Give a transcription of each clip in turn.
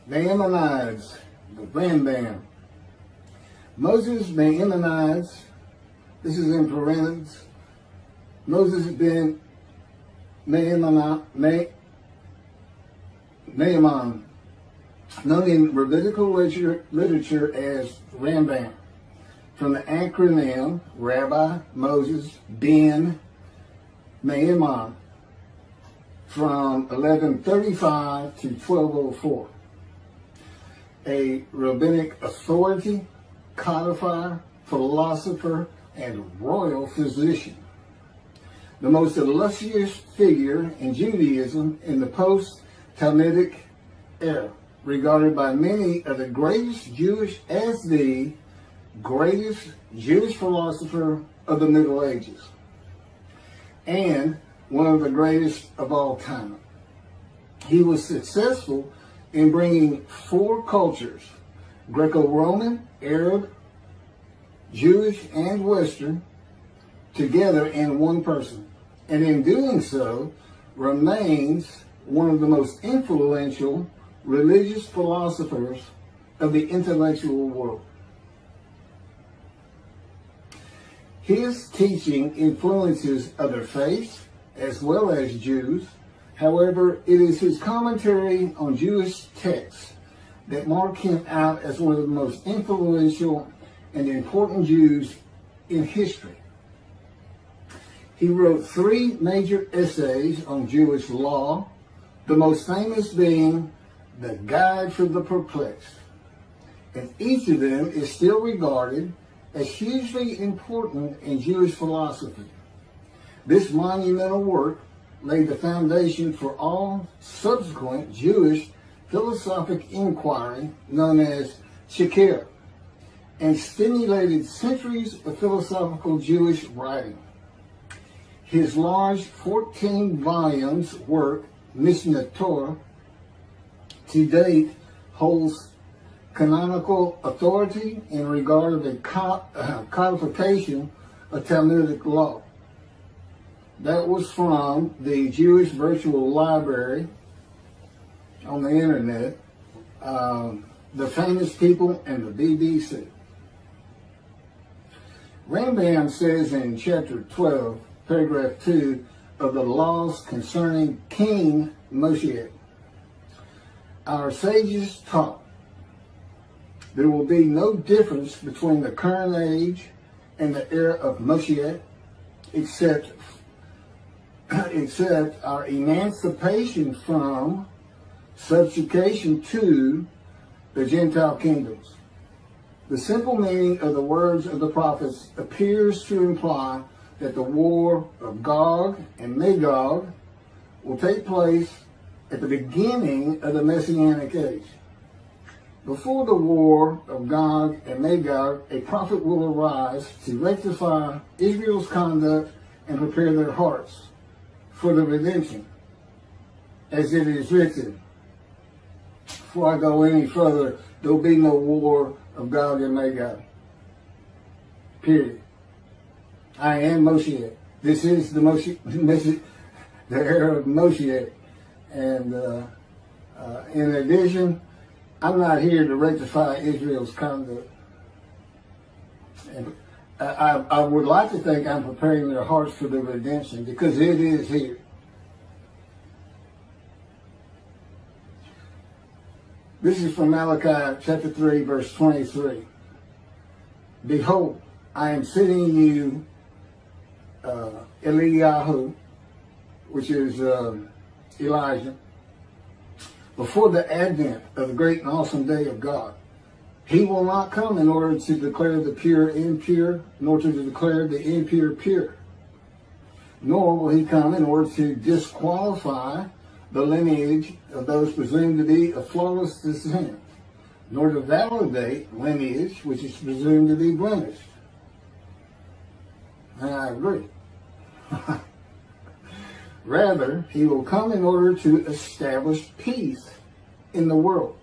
Maimonides, the Rambam. Moses Ben Maimonides, this is in parentheses, Moses Ben Maimon, known in rabbinical literature as Rambam, from the acronym Rabbi Moses Ben Maimon, from 1135 to 1204. A rabbinic authority, codifier, philosopher, and royal physician. The most illustrious figure in Judaism in the post-talmudic era, regarded by many of the greatest Jewish philosopher of the Middle Ages, and one of the greatest of all time. He was successful in bringing four cultures, Greco-Roman, Arab, Jewish, and Western, together in one person, and in doing so remains one of the most influential religious philosophers of the intellectual world. His teaching influences other faiths as well as Jews. However, it is his commentary on Jewish texts that mark him out as one of the most influential and important Jews in history. He wrote 3 major essays on Jewish law, the most famous being The Guide for the Perplexed. And each of them is still regarded as hugely important in Jewish philosophy. This monumental work laid the foundation for all subsequent Jewish philosophic inquiry known as Chakirah, and stimulated centuries of philosophical Jewish writing. His large 14 volumes work, Mishneh Torah, to date holds canonical authority in regard of the codification of Talmudic law. That was from the Jewish Virtual Library on the internet, The Famous People, and the BBC. Rambam says in chapter 12, paragraph 2 of the laws concerning King Moshiach, our sages taught there will be no difference between the current age and the era of Moshiach, except our emancipation from subjugation to the Gentile kingdoms. The simple meaning of the words of the prophets appears to imply that the war of Gog and Magog will take place at the beginning of the Messianic age. Before the war of Gog and Magog, a prophet will arise to rectify Israel's conduct and prepare their hearts for the redemption, as it is written. Before I go any further, there will be no war of Gog and Magog. Period. I am Moshiach. This is the era of Moshiach. And in addition, I'm not here to rectify Israel's conduct. And I would like to think I'm preparing their hearts for the redemption, because it is here. This is from Malachi chapter 3, verse 23. Behold, I am sending you Eliyahu, which is Elijah, before the advent of the great and awesome day of God. He will not come in order to declare the pure impure, nor to declare the impure pure. Nor will he come in order to disqualify the lineage of those presumed to be of flawless descent, nor to validate lineage which is presumed to be blemished. And I agree. Rather, he will come in order to establish peace in the world.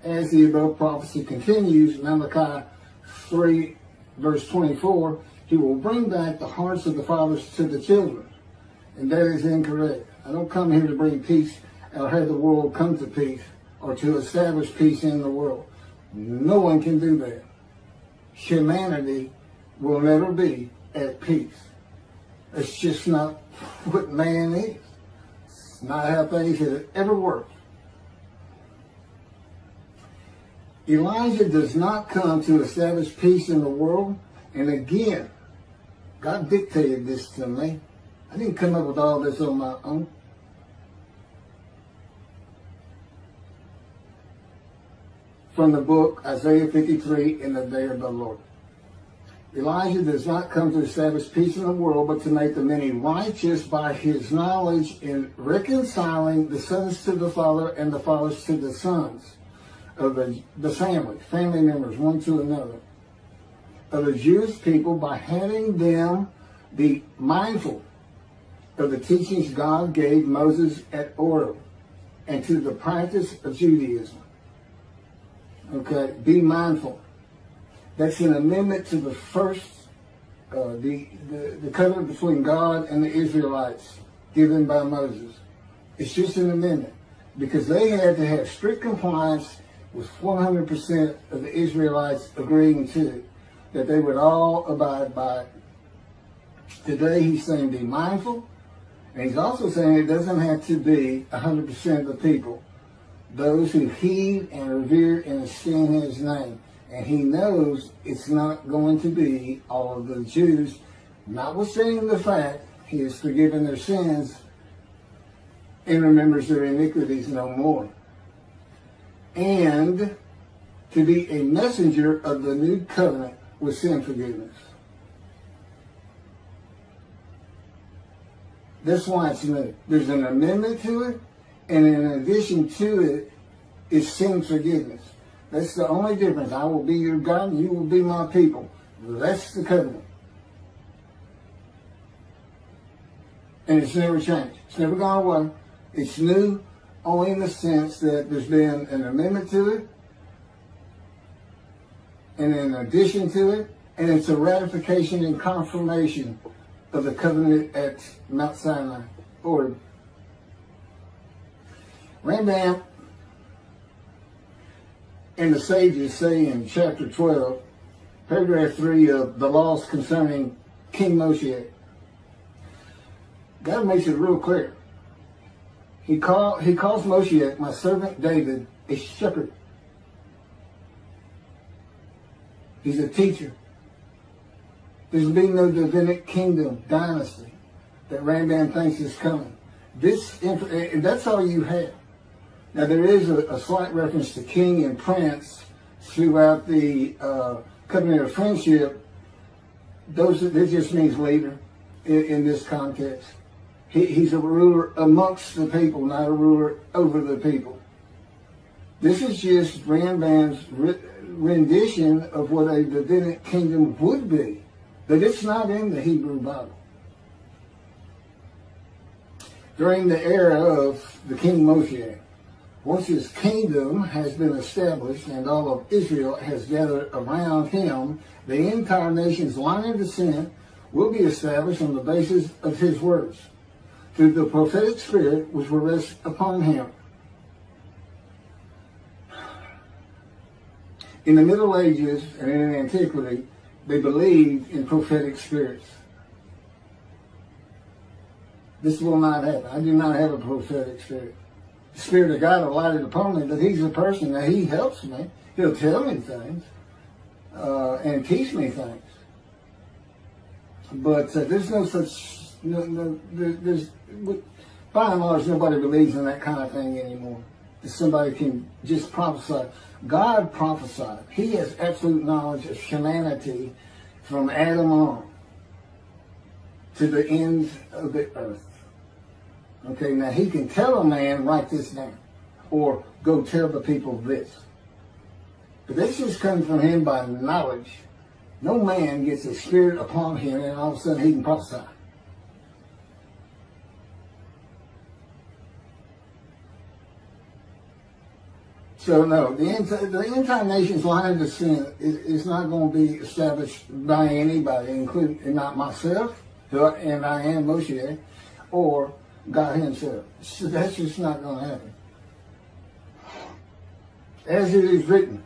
As the above prophecy continues, Malachi 3, verse 24, He will bring back the hearts of the fathers to the children. And that is incorrect. I don't come here to bring peace or have the world come to peace or to establish peace in the world. No one can do that. Humanity will never be at peace. It's just not what man is. It's not how things have ever worked. Elijah does not come to establish peace in the world. And again, God dictated this to me. I didn't come up with all this on my own. From the book Isaiah 53, In the Day of the Lord. Elijah does not come to establish peace in the world, but to make the many righteous by his knowledge in reconciling the sons to the father and the fathers to the sons of the family members, one to another, of the Jewish people, by having them be mindful of the teachings God gave Moses at Oreb, and to the practice of Judaism. Okay, be mindful. That's an amendment to the first, the covenant between God and the Israelites given by Moses. It's just an amendment because they had to have strict compliance with 100% of the Israelites agreeing to that they would all abide by it. Today he's saying be mindful, and he's also saying it doesn't have to be 100% of the people, those who heed and revere and esteem his name. And he knows it's not going to be all of the Jews, notwithstanding the fact he has forgiven their sins and remembers their iniquities no more. And to be a messenger of the new covenant with sin forgiveness. That's why it's new. There's an amendment to it, and in addition to it is sin forgiveness. That's the only difference. I will be your God and you will be my people. That's the covenant. And it's never changed. It's never gone away. It's new only in the sense that there's been an amendment to it, and in addition to it, and it's a ratification and confirmation of the covenant at Mount Sinai. Or Rambam and the sages say in chapter 12, paragraph 3 of the laws concerning King Moshiach, God makes it real clear. He calls Moshiach, my servant David, a shepherd. He's a teacher. There's been no Davidic kingdom dynasty that Rambam thinks is coming. And that's all you have. Now there is a slight reference to king and prince throughout the covenant of friendship. That just means leader in this context. He's a ruler amongst the people, not a ruler over the people. This is just Rambam's rendition of what a Davidic kingdom would be. But it's not in the Hebrew Bible. During the era of the King Moshiach, once his kingdom has been established and all of Israel has gathered around him, the entire nation's line of descent will be established on the basis of his words, through the prophetic spirit which will rest upon him. In the Middle Ages and in antiquity, they believed in prophetic spirits. This will not happen. I do not have a prophetic spirit. The Spirit of God alighted upon me, but he's a person that he helps me. He'll tell me things and teach me things. But there's no such, there's, by and large, nobody believes in that kind of thing anymore. That somebody can just prophesy. God prophesied. He has absolute knowledge of humanity from Adam on to the end of the earth. Okay, now he can tell a man, write this down, or go tell the people this. But this just comes from him by knowledge. No man gets a spirit upon him and all of a sudden he can prophesy. So no, the end-time nation's line of descent is not going to be established by anybody, including not myself, and I am Moshiach, or God himself. So that's just not going to happen. As it is written,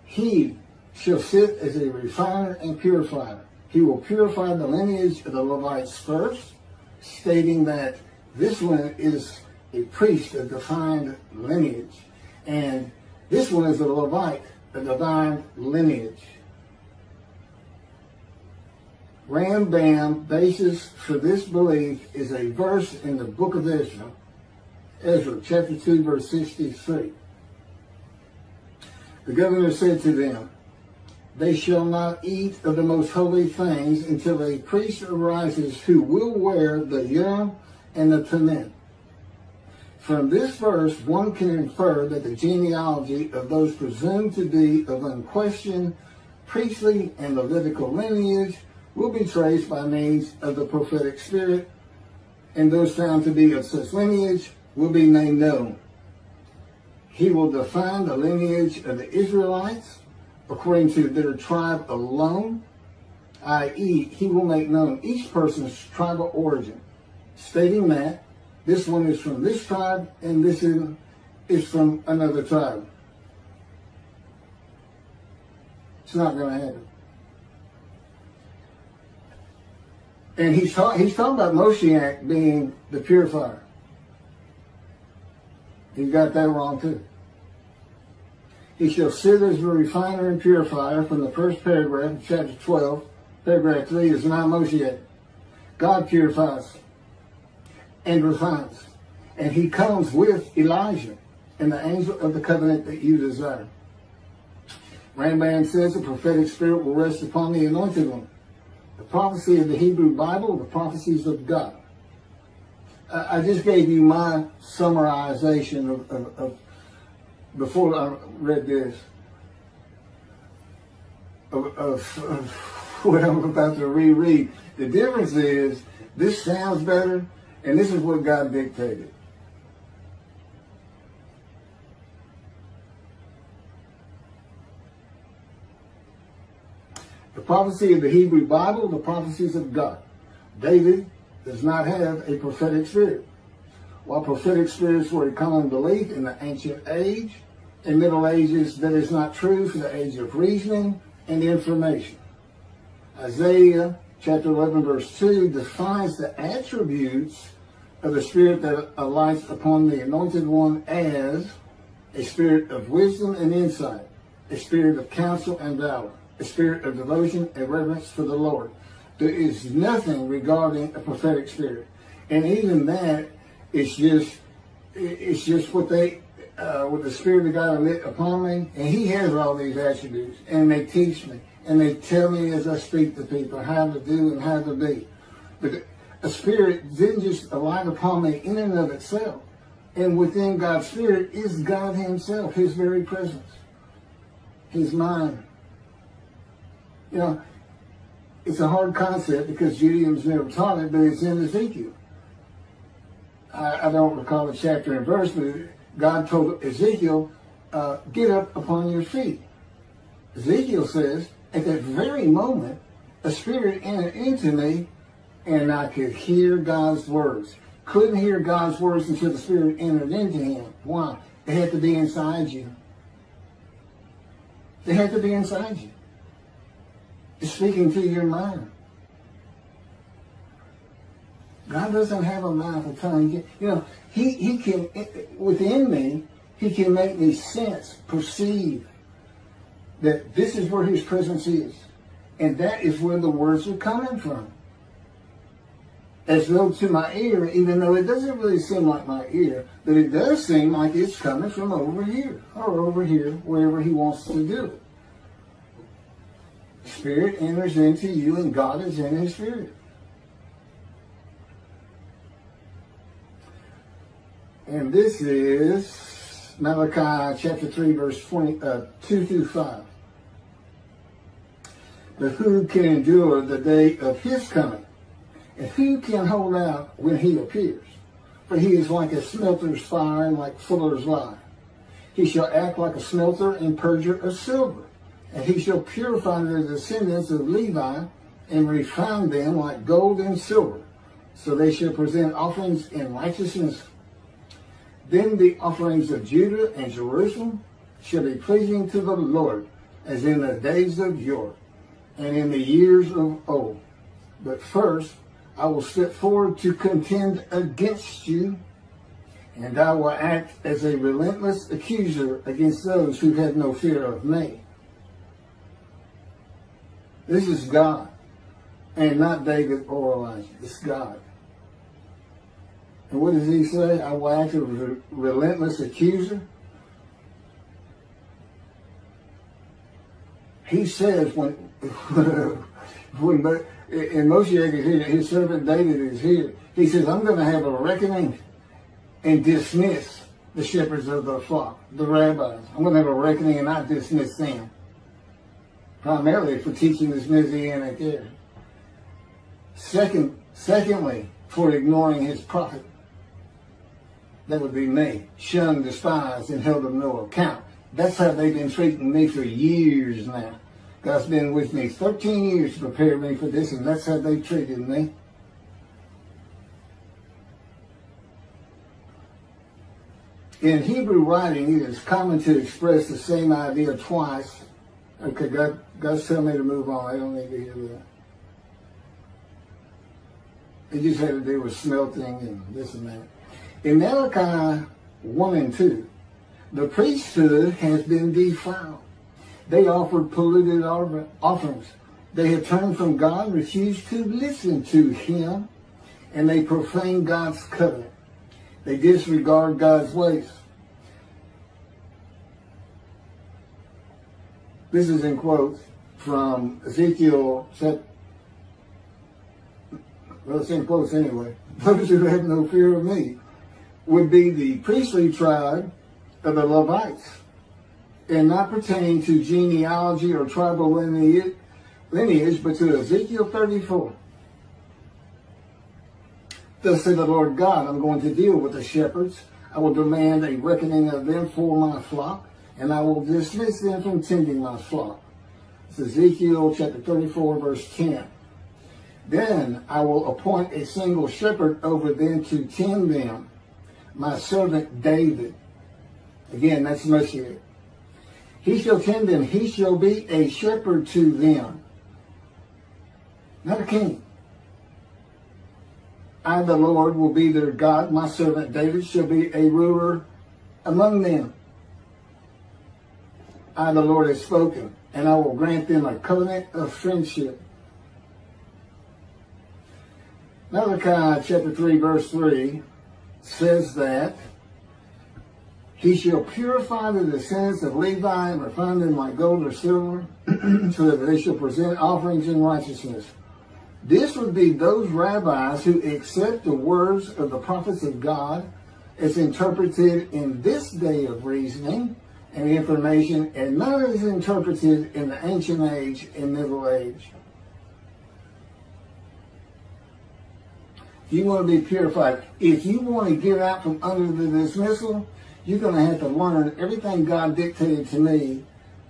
he shall sit as a refiner and purifier. He will purify the lineage of the Levites first, stating that this one is a priest of defined lineage, and this one is a Levite, a divine lineage. Rambam basis for this belief is a verse in the book of Ezra, chapter 2, verse 63. The governor said to them, they shall not eat of the most holy things until a priest arises who will wear the Yom and the Tamim. From this verse, one can infer that the genealogy of those presumed to be of unquestioned priestly and Levitical lineage will be traced by means of the prophetic spirit, and those found to be of such lineage will be made known. He will define the lineage of the Israelites according to their tribe alone, i.e., he will make known each person's tribal origin, stating that this one is from this tribe and this is from another tribe. It's not going to happen. And he's talking about Moshiach being the purifier. He got that wrong too. He shall sit as a refiner and purifier from the first paragraph, chapter 12, paragraph 3 is not Moshiach. God purifies and refines. And he comes with Elijah and the angel of the covenant that you desire. Rambam says the prophetic spirit will rest upon the anointed one. The prophecy of the Hebrew Bible, the prophecies of God. I just gave you my summarization of before I read this, of what I'm about to reread. The difference is, this sounds better, and this is what God dictated. The prophecy of the Hebrew Bible, the prophecies of God. David does not have a prophetic spirit. While prophetic spirits were a common belief in the ancient age and Middle Ages, that is not true for the age of reasoning and information. Isaiah chapter 11 verse 2 defines the attributes of the spirit that alights upon the anointed one as a spirit of wisdom and insight, a spirit of counsel and valor, a spirit of devotion and reverence for the Lord. There is nothing regarding a prophetic spirit. And even that, it's just what the Spirit of God lit upon me, and he has all these attributes, and they teach me, and they tell me as I speak to people how to do and how to be. But a spirit didn't just alight upon me in and of itself. And within God's spirit is God himself, his very presence, his mind. You know, it's a hard concept because Judaism's never taught it, but it's in Ezekiel. I don't recall the chapter and verse, but God told Ezekiel, get up upon your feet. Ezekiel says, at that very moment, a spirit entered into me, and I could hear God's words. Couldn't hear God's words until the spirit entered into him. Why? They had to be inside you. They had to be inside you. It's speaking to your mind. God doesn't have a mouth or tongue. You know, he can, within me, he can make me sense, perceive that this is where his presence is. And that is where the words are coming from. As though to my ear, even though it doesn't really seem like my ear, but it does seem like it's coming from over here, or over here, wherever he wants to do it. Spirit enters into you, and God is in his spirit. And this is Malachi chapter 3, verse 2 through 5. But who can endure the day of his coming? And who can hold out when he appears? For he is like a smelter's fire and like fuller's lye. He shall act like a smelter and purger of silver. And he shall purify the descendants of Levi and refine them like gold and silver. So they shall present offerings in righteousness. Then the offerings of Judah and Jerusalem shall be pleasing to the Lord, as in the days of yore, and in the years of old. But first I will step forward to contend against you, and I will act as a relentless accuser against those who have no fear of me. This is God, and not David or Elijah. It's God. And what does he say? I will act as a relentless accuser. He says when Moshiach is here, his servant David is here, he says, I'm going to have a reckoning and dismiss the shepherds of the flock, the rabbis. I'm going to have a reckoning and not dismiss them. Primarily for teaching this Messianic Era. Secondly, for ignoring his prophet. That would be me, shunned, despised, and held of no account. That's how they've been treating me for years now. God's been with me 13 years to prepare me for this, and that's how they treated me. In Hebrew writing, it is common to express the same idea twice. Okay, God's telling me to move on. I don't need to hear that. It just had to do with smelting and this and that. In Malachi 1 and 2, the priesthood has been defiled. They offered polluted offerings. They have turned from God, refused to listen to him, and they profane God's covenant. They disregard God's ways. This is in quotes from Ezekiel, well, it's in quotes anyway. Those who have no fear of me would be the priestly tribe of the Levites, and not pertaining to genealogy or tribal lineage, but to Ezekiel 34. Thus said the Lord God, I'm going to deal with the shepherds. I will demand a reckoning of them for my flock, and I will dismiss them from tending my flock. It's Ezekiel chapter 34, verse 10. Then I will appoint a single shepherd over them to tend them, my servant David. Again, that's Moshiach. He shall tend them. He shall be a shepherd to them. Not a king. I, the Lord, will be their God. My servant David shall be a ruler among them. I, the Lord, have spoken, and I will grant them a covenant of friendship. Malachi chapter 3, verse 3 says that he shall purify the descendants of Levi and refine them like gold or silver, so that they shall present offerings in righteousness. This would be those rabbis who accept the words of the prophets of God as interpreted in this day of reasoning and information, and not as interpreted in the ancient age and middle age. If you want to be purified, if you want to get out from under the dismissal, you're going to have to learn everything God dictated to me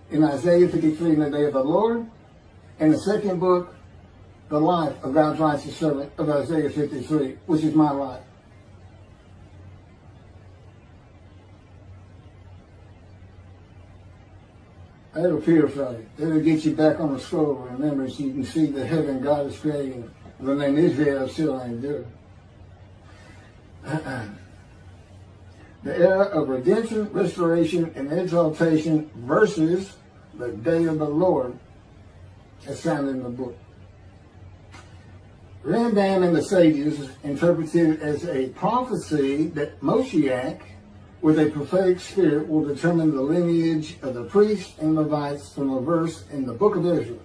in Isaiah 53 in the day of the Lord, and the second book, the life of God's righteous servant of Isaiah 53, which is my life. That'll purify you. That'll get you back on the scroll of remembrance. You can see the heaven God is creating. The name Israel still ain't there. The era of redemption, restoration, and exaltation versus the day of the Lord, as found in the book. Rambam and the sages interpreted it as a prophecy that Moshiach, with a prophetic spirit, will determine the lineage of the priests and Levites from a verse in the book of Israel.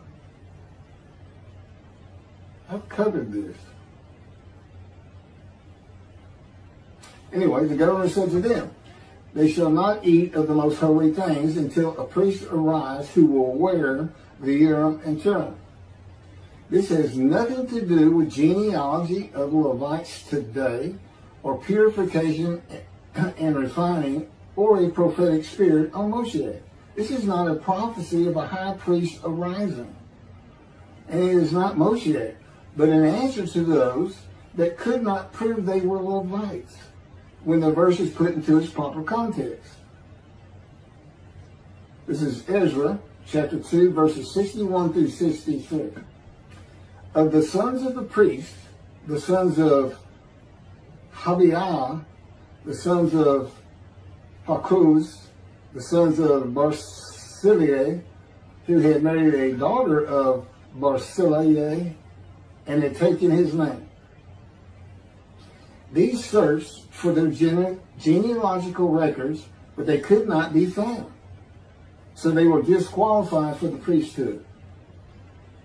I've covered this. Anyway, the governor said to them, they shall not eat of the most holy things until a priest arise who will wear the Urim and Thummim. This has nothing to do with genealogy of Levites today or purification and refining, or a prophetic spirit on Moshiach. This is not a prophecy of a high priest arising. And it is not Moshiach, but an answer to those that could not prove they were Levites when the verse is put into its proper context. This is Ezra, chapter 2, verses 61 through 63. Of the sons of the priests, the sons of Habiah, the sons of Hakuz, the sons of Barzillai, who had married a daughter of Barzillai and had taken his name. These searched for their genealogical records, but they could not be found. So they were disqualified for the priesthood.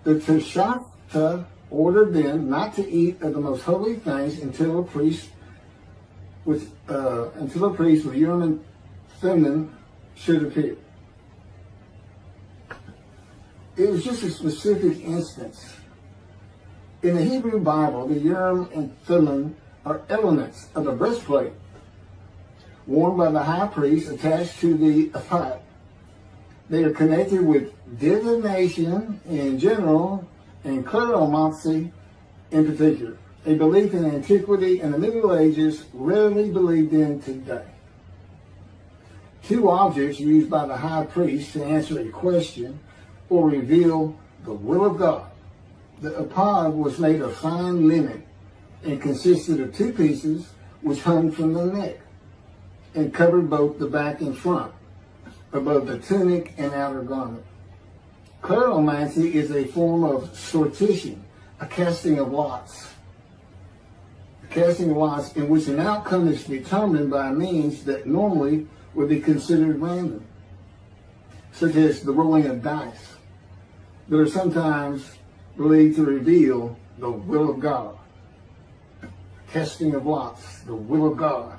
The Teshachta ordered them not to eat of the most holy things until a priest with Urim and Thummim should appear. It was just a specific instance. In the Hebrew Bible, the Urim and Thummim are elements of the breastplate worn by the high priest attached to the ephod. They are connected with divination in general and cleromancy in particular, a belief in antiquity and the Middle Ages rarely believed in today. Two objects used by the high priest to answer a question or reveal the will of God. The ephod was made of fine linen and consisted of two pieces which hung from the neck and covered both the back and front, above the tunic and outer garment. Cleromancy is a form of sortition, a casting of lots. A casting of lots in which an outcome is determined by means that normally would be considered random, such as the rolling of dice, that are sometimes believed to reveal the will of God. Casting of lots, the will of God.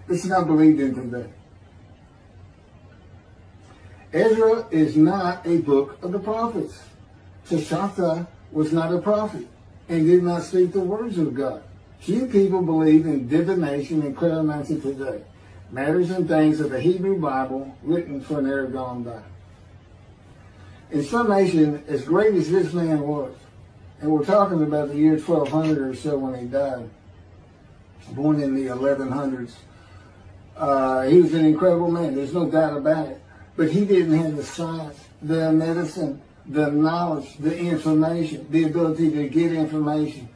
This is not believed in today. Ezra is not a book of the prophets. Teshachta was not a prophet and did not speak the words of God. Few people believe in divination and cleromancy today, matters and things of the Hebrew Bible written for an era gone by. In summation, as great as this man was, and we're talking about the year 1200 or so when he died, born in the 1100s, he was an incredible man. There's no doubt about it. But he didn't have the science, the medicine, the knowledge, the information, the ability to get information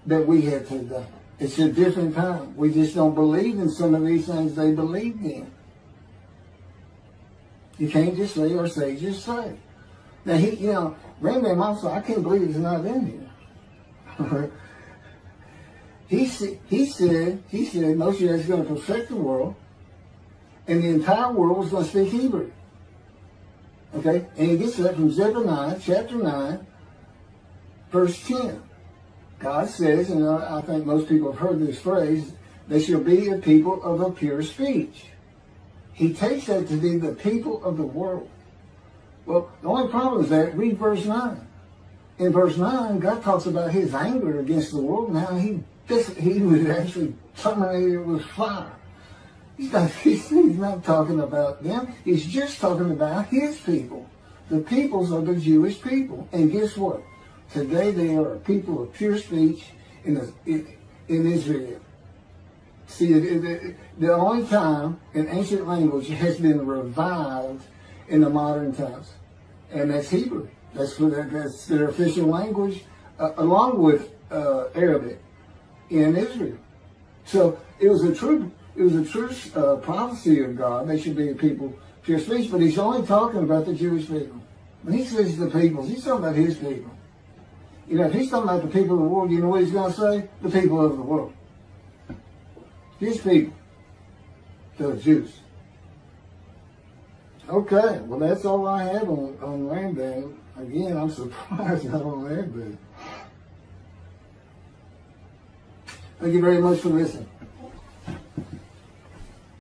that we have today. It's a different time. We just don't believe in some of these things they believed in. You can't just say or say, just say. Now, Rambam also, I can't believe it's not in here. He said, Moshiach is going to perfect the world, and the entire world was going to speak Hebrew. Okay? And he gets that from Zephaniah, chapter 9, verse 10. God says, and I think most people have heard this phrase, they shall be a people of a pure speech. He takes that to be the people of the world. Well, the only problem is that, read verse 9. In verse 9, God talks about his anger against the world and how he would actually terminate it with fire. He's not talking about them. He's just talking about his people. The peoples are the Jewish people. And guess what? Today they are a people of pure speech in Israel. See, the only time an ancient language has been revived in the modern times, and that's Hebrew. That's their official language, along with Arabic in Israel. So it was a true prophecy of God. They should be a people of pure speech, but he's only talking about the Jewish people. When he says the peoples, he's talking about his people. If he's talking about the people of the world, you know what he's going to say? The people of the world. His people. The Jews. Okay, well that's all I have on Rambam. Again, I'm surprised not on Rambam. Thank you very much for listening.